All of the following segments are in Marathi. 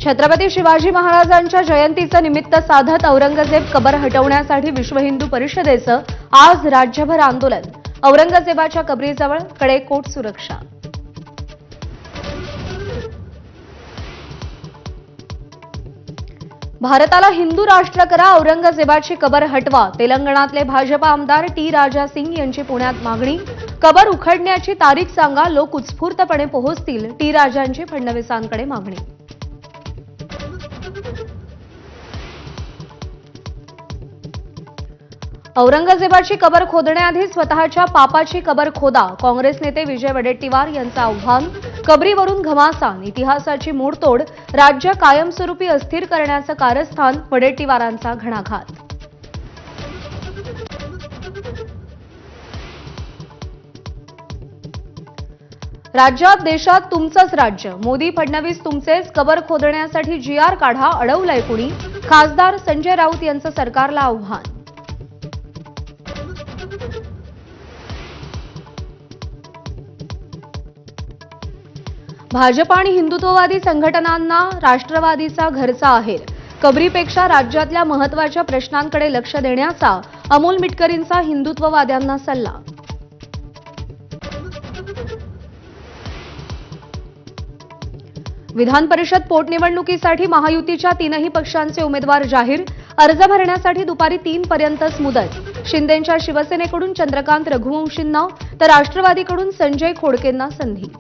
छत्रपती शिवाजी महाराजांच्या जयंतीचं निमित्त साधत औरंगजेब कबर हटवण्यासाठी विश्व हिंदू परिषदेचं आज राज्यभर आंदोलन। औरंगजेबाच्या कबरीजवळ कडेकोट सुरक्षा। भारताला हिंदू राष्ट्र करा, औरंगजेबाची कबर हटवा। तेलंगणातले भाजपा आमदार टी राजा सिंग यांची पुण्यात मागणी। कबर उखडण्याची तारीख सांगा, लोक उत्स्फूर्तपणे पोहोचतील। टी राजांची फडणवीसांकडे मागणी। औरंगजेबाची कबर खोदण्याआधी स्वतःच्या पापाची कबर खोदा। काँग्रेस नेते विजय वडेट्टीवार यांचं आव्हान। कबरीवरून घमासान, इतिहासाची मोडतोड, राज्य कायमस्वरूपी अस्थिर करण्याचं कारस्थान। वडेट्टीवारांचा घणाघात। राज्यात देशात तुमचंच राज्य, मोदी फडणवीस तुमचेच। कबर खोदण्यासाठी जीआर काढा, अडवलंय कुणी? खासदार संजय राऊत यांचं सरकारला आव्हान। भाजप आणि हिंदुत्ववादी संघटनांना राष्ट्रवादीचा घरचा आहेर। कबरीपेक्षा राज्यातल्या महत्त्वाच्या प्रश्नांकडे लक्ष देण्याचा अमोल मिटकरींचा हिंदुत्ववाद्यांना सल्ला। विधान परिषद पोटनिवडणुकीसाठी महायुतीच्या तीनही पक्षांचे उमेदवार जाहीर। अर्ज भरण्यासाठी दुपारी 3 पर्यंतच मुदत। शिंदेंच्या शिवसेनेकडून चंद्रकांत रघुवंशींना तर राष्ट्रवादीकडून संजय खोडकेंना संधी।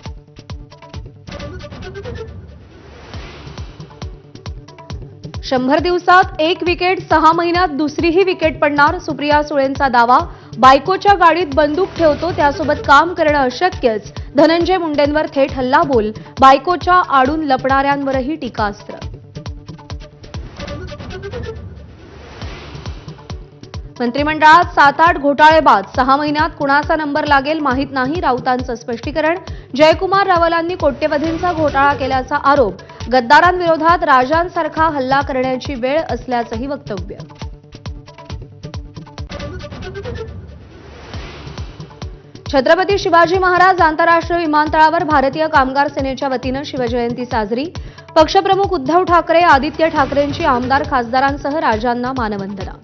100 दिवसात 1 विकेट, 6 महिन्यात दुसरीही विकेट पडणार। सुप्रिया सुळेंचा दावा। बायकोच्या गाडीत बंदूक ठेवतो, त्यासोबत काम करणं अशक्यच। धनंजय मुंडेंवर थेट हल्लाबोल। बायकोच्या आडून लपणाऱ्यांवरही टीकास्त्र। मंत्रिमंडळात 7-8 घोटाळे बाद। 6 महिन्यात कुणाचा नंबर लागेल माहीत नाही, राऊतांचं स्पष्टीकरण। जयकुमार रावलांनी कोट्यवधींचा घोटाळा केल्याचा आरोप। गद्दारांविरोधात राजांसारखा हल्ला करण्याची वेळ असल्याचंही वक्तव्य। छत्रपती शिवाजी महाराज आंतरराष्ट्रीय विमानतळावर भारतीय कामगार सेनेच्या वतीनं शिवजयंती साजरी। पक्षप्रमुख उद्धव ठाकरे, आदित्य ठाकरेंची आमदार खासदारांसह राजांना मानवंदना।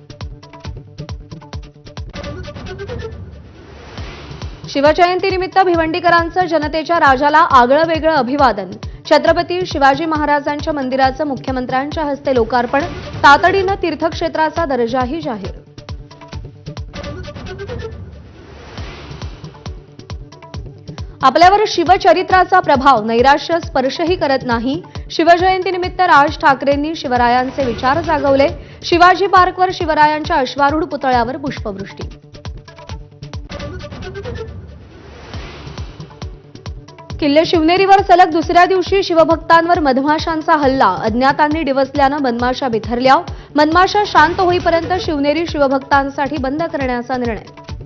शिवजयंतीनिमित्त भिवंडीकरांचं जनतेच्या राजाला आगळं वेगळं अभिवादन। छत्रपती शिवाजी महाराजांच्या मंदिराचं मुख्यमंत्र्यांच्या हस्ते लोकार्पण। तातडीनं तीर्थक्षेत्राचा दर्जाही जाहीर। आपल्यावर शिवचरित्राचा प्रभाव नैराश्य स्पर्शही करत नाही। शिवजयंतीनिमित्त राज ठाकरेंनी शिवरायांचे विचार जागवले। शिवाजी पार्कवर शिवरायांच्या अश्वारूढ पुतळ्यावर पुष्पवृष्टी। किल्ले शिवनेरीवर सलग दुसऱ्या दिवशी शिवभक्तांवर मधमाशांचा हल्ला। अज्ञातांनी डिवचल्यानं मधमाशा बिथरल्या। मधमाशा शांत होईपर्यंत शिवनेरी शिवभक्तांसाठी बंद करण्याचा निर्णय।